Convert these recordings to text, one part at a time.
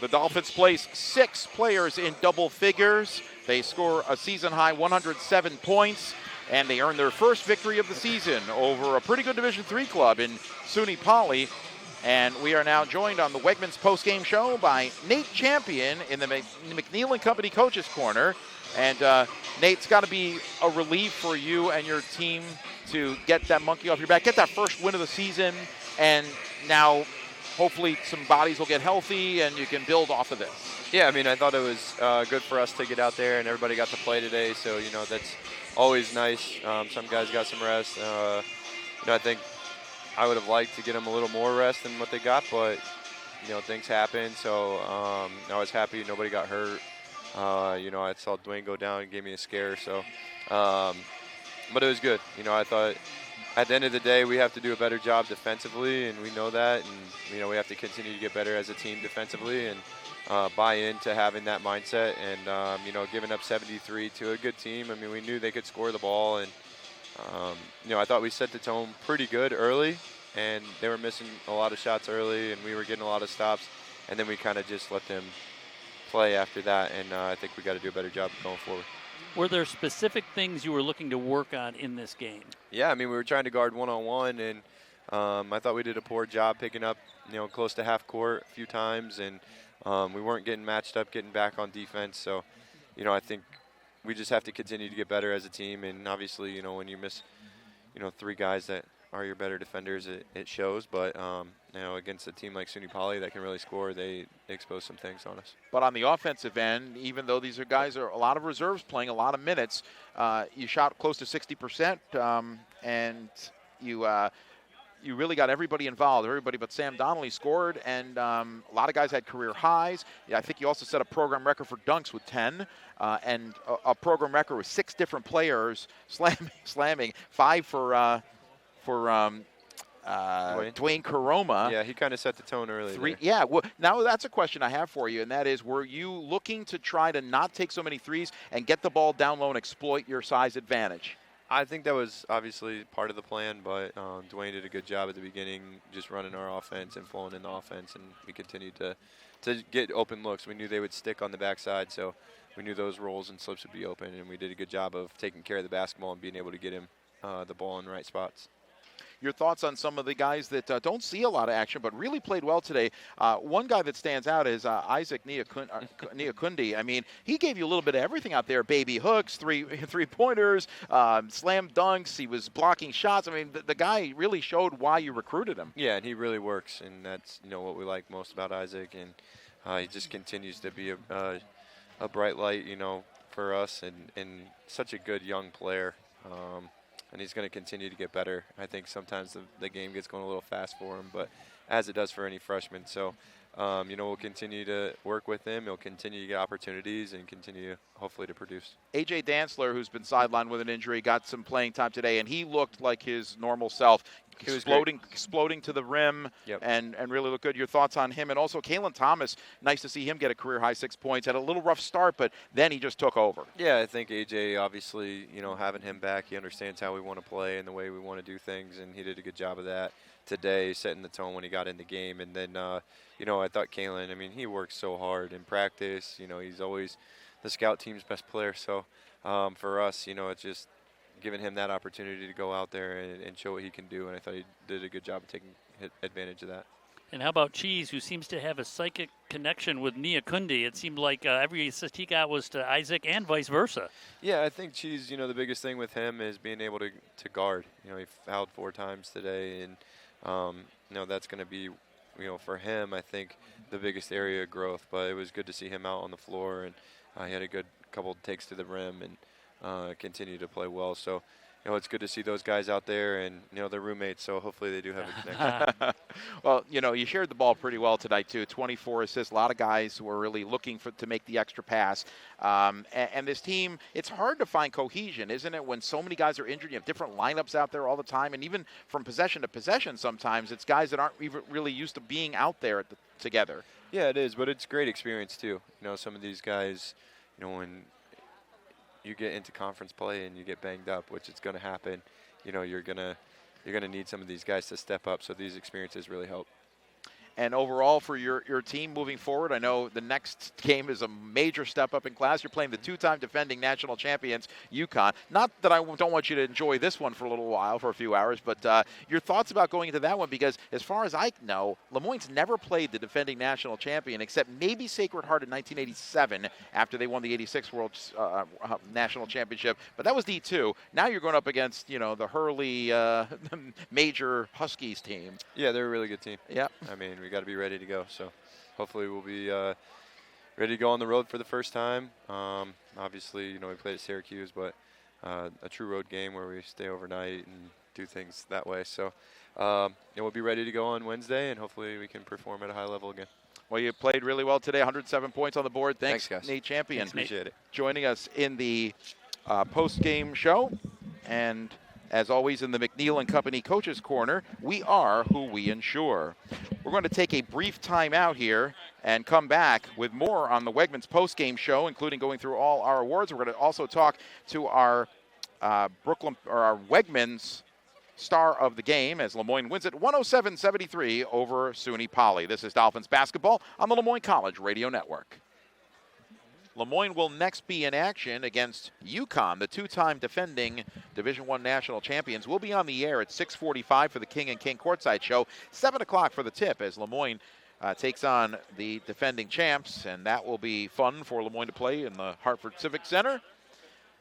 The Dolphins place 6 players in double figures. They score a season-high 107 points, and they earn their first victory of the season over a pretty good Division III club in Suny Poly. And we are now joined on the Wegmans postgame show by Nate Champion in the McNeil & Company Coaches Corner. And Nate, it's got to be a relief for you and your team to get that monkey off your back, get that first win of the season, and now hopefully some bodies will get healthy and you can build off of this. Yeah, I mean, I thought it was good for us to get out there and everybody got to play today. So, you know, that's always nice. Some guys got some rest. You know, I think I would have liked to get them a little more rest than what they got, but, you know, things happen. So I was happy nobody got hurt. You know, I saw Dwayne go down and gave me a scare. So, but it was good. You know, I thought at the end of the day, we have to do a better job defensively, and we know that. And, you know, we have to continue to get better as a team defensively and buy into having that mindset. And, you know, giving up 73 to a good team, I mean, we knew they could score the ball. And, you know, I thought we set the tone pretty good early, and they were missing a lot of shots early, and we were getting a lot of stops. And then we kind of just let them play after that, and I think we got to do a better job going forward. Were there specific things you were looking to work on in this game? Yeah, I mean, we were trying to guard one-on-one, and I thought we did a poor job picking up, you know, close to half court a few times, and we weren't getting matched up, getting back on defense. So, you know, I think we just have to continue to get better as a team, and obviously, you know, when you miss, you know, 3 guys that are your better defenders, it shows. But, you know, against a team like Suny Poly that can really score, they expose some things on us. But on the offensive end, even though these are guys are a lot of reserves playing a lot of minutes, you shot close to 60%, and you really got everybody involved. Everybody but Sam Donnelly scored, and a lot of guys had career highs. Yeah, I think you also set a program record for dunks with 10, and a program record with 6 different players slamming 5 for Dwayne Koroma. Yeah, he kind of set the tone early. 3, yeah, well, now that's a question I have for you, and that is, were you looking to try to not take so many threes and get the ball down low and exploit your size advantage? I think that was obviously part of the plan, but Dwayne did a good job at the beginning just running our offense and flowing in the offense, and we continued to get open looks. We knew they would stick on the backside, so we knew those rolls and slips would be open, and we did a good job of taking care of the basketball and being able to get him the ball in the right spots. Your thoughts on some of the guys that don't see a lot of action but really played well today? One guy that stands out is Isaac Nyakundi. I mean, he gave you a little bit of everything out there. Baby hooks, three-pointers, slam dunks. He was blocking shots. I mean, the guy really showed why you recruited him. Yeah, and he really works, and that's, you know, what we like most about Isaac. And he just continues to be a bright light, you know, for us, and such a good young player. And he's going to continue to get better. I think sometimes the game gets going a little fast for him, but as it does for any freshman. So, you know, we'll continue to work with him. He'll continue to get opportunities and continue, hopefully, to produce. A.J. Dantzler, who's been sidelined with an injury, got some playing time today, and he looked like his normal self. He was exploding to the rim. Yep. and really looked good. Your thoughts on him? And also Kalen Thomas, nice to see him get a career-high 6 points. Had a little rough start, but then he just took over. Yeah, I think A.J., obviously, you know, having him back, he understands how we want to play and the way we want to do things, and he did a good job of that today, setting the tone when he got in the game. And then, you know, I thought Kalen, I mean, he works so hard in practice. You know, he's always the scout team's best player. So for us, you know, it's just giving him that opportunity to go out there and show what he can do, and I thought he did a good job of taking advantage of that. And how about Cheese, who seems to have a psychic connection with Nyakundi? It seemed like every assist he got was to Isaac and vice versa. Yeah, I think Cheese, you know, the biggest thing with him is being able to guard. You know, he fouled 4 times today, and, you know, that's going to be, you know, for him, I think, the biggest area of growth. But it was good to see him out on the floor, and he had a good couple takes to the rim and continue to play well. So, you know, it's good to see those guys out there, and, you know, they're roommates, so hopefully they do have a connection. Well, you know, you shared the ball pretty well tonight, too. 24 assists. A lot of guys who were really looking to make the extra pass. And this team, it's hard to find cohesion, isn't it, when so many guys are injured? You have different lineups out there all the time, and even from possession to possession sometimes, it's guys that aren't even really used to being out there together. Yeah, it is, but it's great experience, too. You know, some of these guys, you know, when you get into conference play and you get banged up, which is going to happen, you know, you're gonna need some of these guys to step up. So these experiences really help. and overall for your team moving forward? I know the next game is a major step up in class. You're playing the two-time defending national champions, UConn. Not that I don't want you to enjoy this one for a little while, for a few hours, but your thoughts about going into that one, because as far as I know, Lemoyne's never played the defending national champion except maybe Sacred Heart in 1987 after they won the 86 World National Championship, but that was D2. Now you're going up against, the Hurley major Huskies team. Yeah, they're a really good team. Yeah. I mean, we got to be ready to go. So hopefully we'll be ready to go on the road for the first time. Obviously, we played at Syracuse, but a true road game where we stay overnight and do things that way. So we'll be ready to go on Wednesday, and hopefully we can perform at a high level again. Well, you played really well today, 107 points on the board. Thanks guys. Nate Champion. Appreciate it. Joining us in the post-game show. And as always in the McNeil and Company Coaches Corner, we are who we insure. We're going to take a brief time out here and come back with more on the Wegmans post-game show, including going through all our awards. We're going to also talk to our our Wegmans star of the game as Lemoyne wins it 107-73 over Suny Poly. This is Dolphins basketball on the Lemoyne College Radio Network. Lemoyne will next be in action against UConn, the two-time defending Division I national champions. We'll be on the air at 6:45 for the King and King Courtside Show, 7 o'clock for the tip as Lemoyne takes on the defending champs, and that will be fun for Lemoyne to play in the Hartford Civic Center.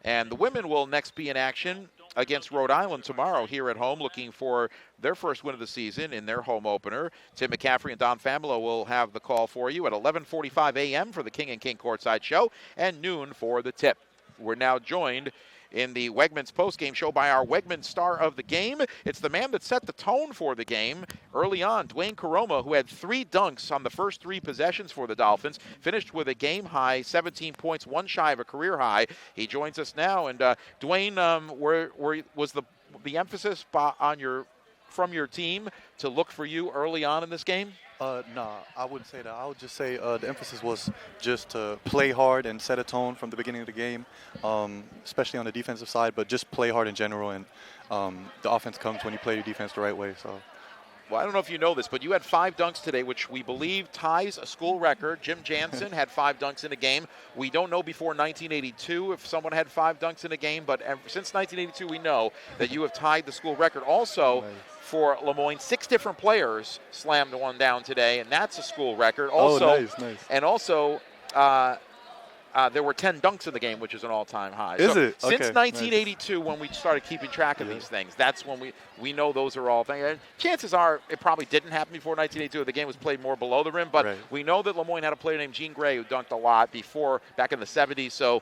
And the women will next be in action against Rhode Island tomorrow here at home, looking for their first win of the season in their home opener. Tim McCaffrey and Don Familo will have the call for you at 11:45 a.m. for the King and King Courtside Show and noon for the tip. We're now joined in the Wegmans postgame show by our Wegmans star of the game. It's the man that set the tone for the game early on, Dwayne Koroma, who had 3 dunks on the first 3 possessions for the Dolphins, finished with a game-high 17 points, one shy of a career high. He joins us now. And Dwayne, where was the emphasis from your team to look for you early on in this game? No, I wouldn't say that. I would just say the emphasis was just to play hard and set a tone from the beginning of the game, especially on the defensive side, but just play hard in general. And the offense comes when you play your defense the right way. So. Well, I don't know if you know this, but you had 5 dunks today, which we believe ties a school record. Jim Jansen had 5 dunks in a game. We don't know before 1982 if someone had 5 dunks in a game, but since 1982 we know that you have tied the school record. Also, for Lemoyne, 6 different players slammed one down today, and that's a school record. Also, nice. And also, there were 10 dunks in the game, which is an all-time high. Is it? Since Okay, 1982, when we started keeping track of these things, that's when we know those are all things. And chances are it probably didn't happen before 1982. The game was played more below the rim, but we know that Lemoyne had a player named Gene Gray who dunked a lot back in the 70s. So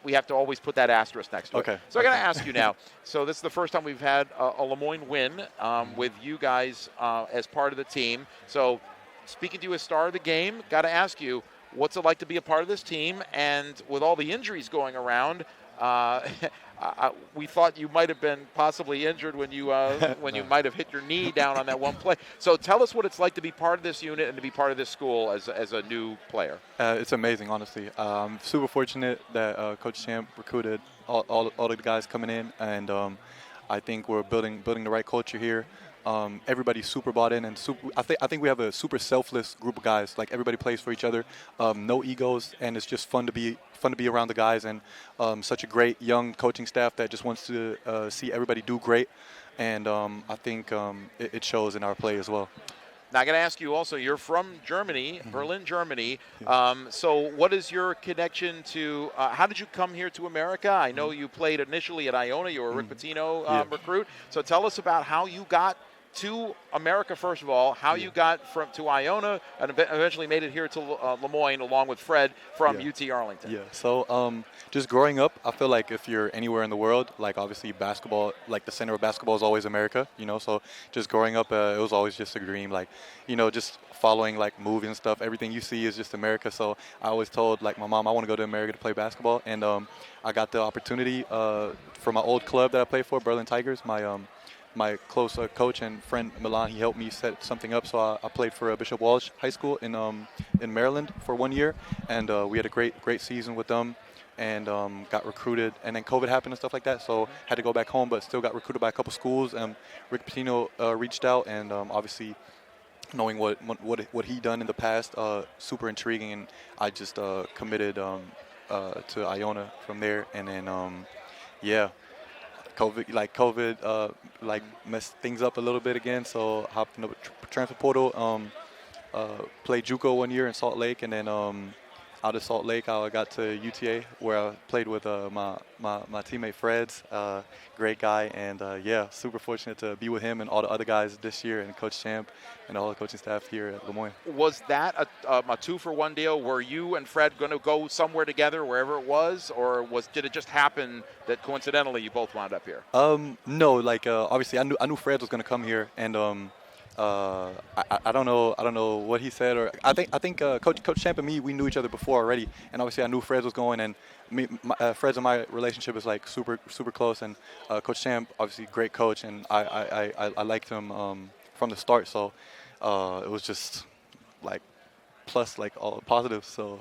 we have to always put that asterisk next to it. So I got to ask you now. So this is the first time we've had a Lemoyne win with you guys as part of the team. So speaking to you as star of the game, got to ask you, what's it like to be a part of this team? And with all the injuries going around, we thought you might have been possibly injured when you you might have hit your knee down on that one play. So tell us what it's like to be part of this unit and to be part of this school as a new player. It's amazing, honestly. I'm super fortunate that Coach Champ recruited all of the guys coming in, and I think we're building the right culture here. Everybody's super bought in, and I think we have a super selfless group of guys. Like, everybody plays for each other, no egos, and it's just fun to be around the guys, and such a great young coaching staff that just wants to see everybody do great, and I think it shows in our play as well. Now, I got to ask you also, you're from Germany, Berlin, Germany. So what is your connection to, how did you come here to America? I know you played initially at Iona. You were a Rick Pitino recruit. So tell us about how you got to America, first of all, how you got to Iona and eventually made it here to Lemoyne along with Fred from UT Arlington. Yeah, so just growing up, I feel like if you're anywhere in the world, like obviously basketball, like the center of basketball is always America, so just growing up, it was always just a dream, like, just following like movies and stuff. Everything you see is just America. So I always told like my mom, I want to go to America to play basketball. And I got the opportunity for my old club that I played for, Berlin Tigers. My close coach and friend Milan, he helped me set something up. So I played for Bishop Walsh High School in Maryland for 1 year, and we had a great season with them, and got recruited. And then COVID happened and stuff like that, so had to go back home, but still got recruited by a couple schools. Rick Pitino reached out, and obviously knowing what he done in the past, super intriguing, and I just committed to Iona from there, and then yeah, COVID messed things up a little bit again, so hopped in the transfer portal, played JUCO 1 year in Salt Lake, and then out of Salt Lake I got to UTA where I played with my teammate Freds, great guy, and yeah, super fortunate to be with him and all the other guys this year, and Coach Champ and all the coaching staff here at Moyne. Was that a 2-for-1 deal? Were you and Fred going to go somewhere together, wherever it was, or did it just happen that coincidentally you both wound up here? No, like obviously I knew Fred was going to come here, and I don't know what he said, or I think Coach Champ and me, we knew each other before already, and obviously I knew Fred was going, and Fred's and my relationship is like super close, and Coach Champ, obviously great coach, and I liked him from the start, so it was just like plus like all positive, so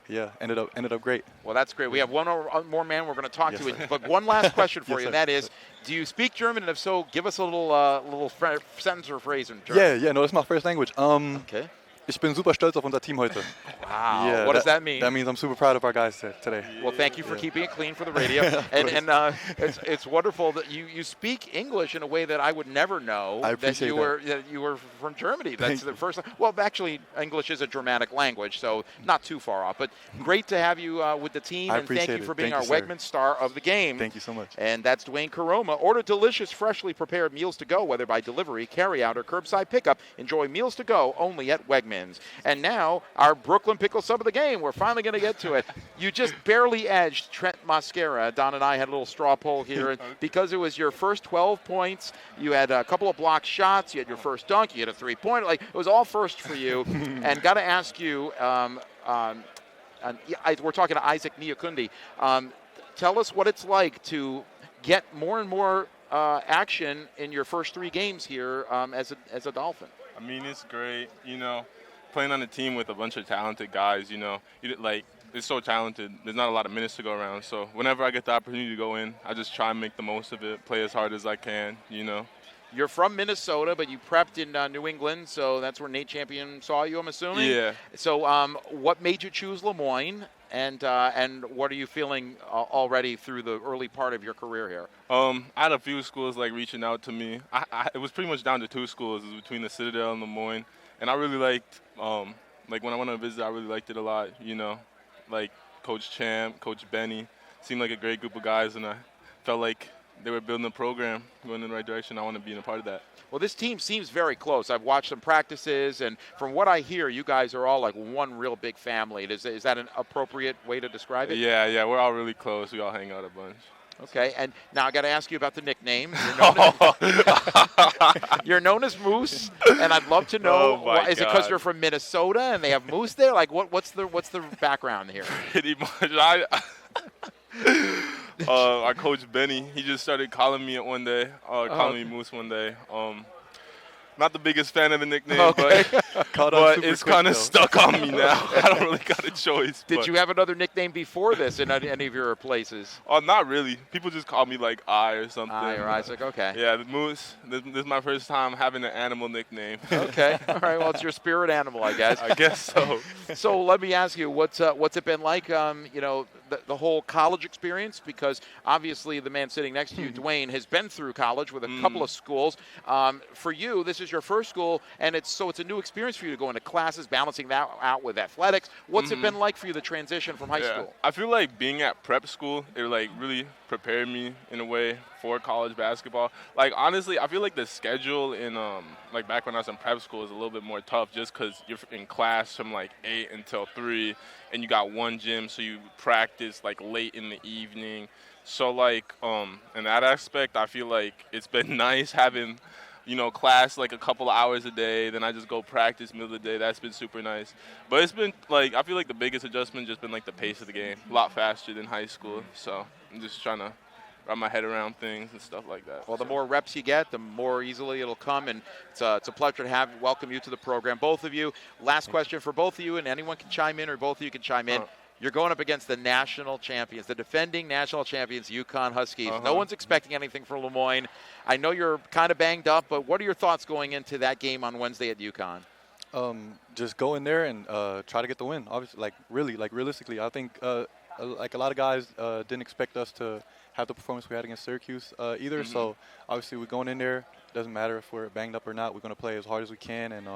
yeah, ended up great. Well, that's great. We have one more man we're going to talk Yes, to, sir. but one last question for Yes, you, sir. and that is, do you speak German? And if so, give us a little sentence or phrase in German. Yeah, no, that's my first language. Okay. Ich bin super stolz auf unser Team heute. Wow. Yeah, What does that mean? That means I'm super proud of our guys today. Well, thank you for Yeah. keeping it clean for the radio. and it's wonderful that you speak English in a way that I would never know I that appreciate that you were from Germany. That's the first. Well, actually, English is a Germanic language, so not too far off. But great to have you with the team, I and thank you appreciate for it. being Thank our you, sir. Wegmans star of the game. Thank you so much. And that's Dwayne Koroma. Order delicious, freshly prepared meals to go, whether by delivery, carry out, or curbside pickup. Enjoy meals to go only at Wegmans. And now, our Brooklyn Pickle sub of the game. We're finally going to get to it. You just barely edged Trent Mosquera. Don and I had a little straw poll here. And because it was your first 12 points, you had a couple of blocked shots, you had your first dunk, you had a three-pointer. Like, it was all first for you. And got to ask you, we're talking to Isaac Nyakundi. Tell us what it's like to get more and more action in your first 3 games here as a Dolphin. I mean, it's great, playing on a team with a bunch of talented guys, it's so talented. There's not a lot of minutes to go around. So whenever I get the opportunity to go in, I just try and make the most of it, play as hard as I can, You're from Minnesota, but you prepped in New England, so that's where Nate Champion saw you, I'm assuming? Yeah. So what made you choose Moyne, and what are you feeling already through the early part of your career here? I had a few schools, reaching out to me. It was pretty much down to 2 schools. It was between the Citadel and Moyne. And I really liked, when I went on a visit, I really liked it a lot, Coach Champ, Coach Benny. Seemed like a great group of guys, and I felt like they were building a program going in the right direction. I want to be a part of that. Well, this team seems very close. I've watched some practices, and from what I hear, you guys are all like one real big family. Is that an appropriate way to describe it? Yeah, we're all really close. We all hang out a bunch. Okay, and now I got to ask you about the nickname. You're known as Moose, and I'd love to know, is it because you're from Minnesota and they have Moose there? Like, what's the background here? Pretty much. Our coach Benny, he just started calling me it one day, calling me Moose one day. Not the biggest fan of the nickname, Okay. but it's kind of stuck on me now. I don't really got a choice. Did you have another nickname before this in any of your places? Oh, not really. People just call me I or something. I or Isaac, okay. Yeah, the Moose. This is my first time having an animal nickname. Okay, all right. Well, it's your spirit animal, I guess. I guess so. So let me ask you, what's it been like? The whole college experience, because obviously the man sitting next to you, Dwayne, has been through college with a couple of schools. For you, this is your first school, and it's a new experience for you to go into classes, balancing that out with athletics. What's it been like for you, the transition from high school? I feel like being at prep school, it really prepared me in a way for college basketball. Honestly, I feel like the schedule in back when I was in prep school is a little bit more tough, just because you're in class from 8 until 3, and you got one gym, so you practice late in the evening. So in that aspect, I feel like it's been nice having class a couple of hours a day, then I just go practice middle of the day. That's been super nice. But it's been I feel like the biggest adjustment just been the pace of the game, a lot faster than high school. So I'm just trying to wrap my head around things and stuff like that. Well, the more reps you get, the more easily it'll come, and it's a pleasure to welcome you to the program, both of you. Last question for both of you, and anyone can chime in, or both of you can chime in. You're going up against the national champions, the defending national champions, UConn Huskies. No one's expecting anything from Moyne. I know you're kind of banged up, but what are your thoughts going into that game on Wednesday at UConn? Just go in there and try to get the win. Obviously, realistically, I think like a lot of guys didn't expect us to have the performance we had against Syracuse either. So obviously, we're going in there. Doesn't matter if we're banged up or not. We're going to play as hard as we can and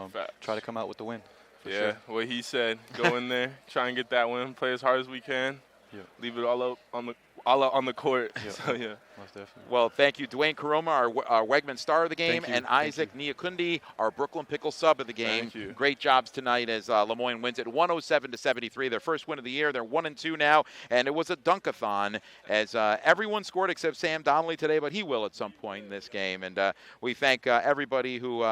try to come out with the win. Yeah, Sure. what he said. Go in there, try and get that win, play as hard as we can. Yeah. Leave it all out on the court. Yeah. So yeah. Most definitely. Well, thank you, Dwayne Koroma, our Wegman star of the game, Thank you. and Thank Isaac Nyakundi, our Brooklyn Pickle sub of the game. Thank you. Great jobs tonight as Lemoyne wins it 107-73. Their first win of the year. They're 1-2 now, and it was a dunkathon as everyone scored except Sam Donnelly today, but he will at some point in this game. And we thank everybody who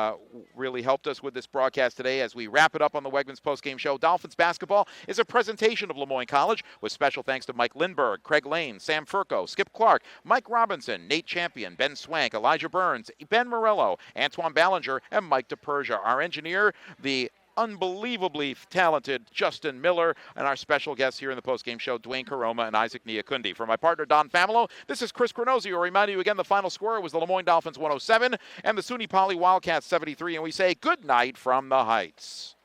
really helped us with this broadcast today as we wrap it up on the Wegmans postgame show. Dolphins basketball is a presentation of Lemoyne College with special thanks to Mike Lindbergh, Craig Lane, Sam Furco, Skip Clark, Mike Robinson, Nate Champion, Ben Swank, Elijah Burns, Ben Morello, Antoine Ballinger, and Mike DePersia. Our engineer, the unbelievably talented Justin Miller, and our special guests here in the postgame show, Dwayne Koroma and Isaac Nyakundi. For my partner, Don Familo, this is Chris Granozzi. I'll remind you again, the final score was the Lemoyne Dolphins 107 and the Suny Poly Wildcats 73, and we say good night from the Heights.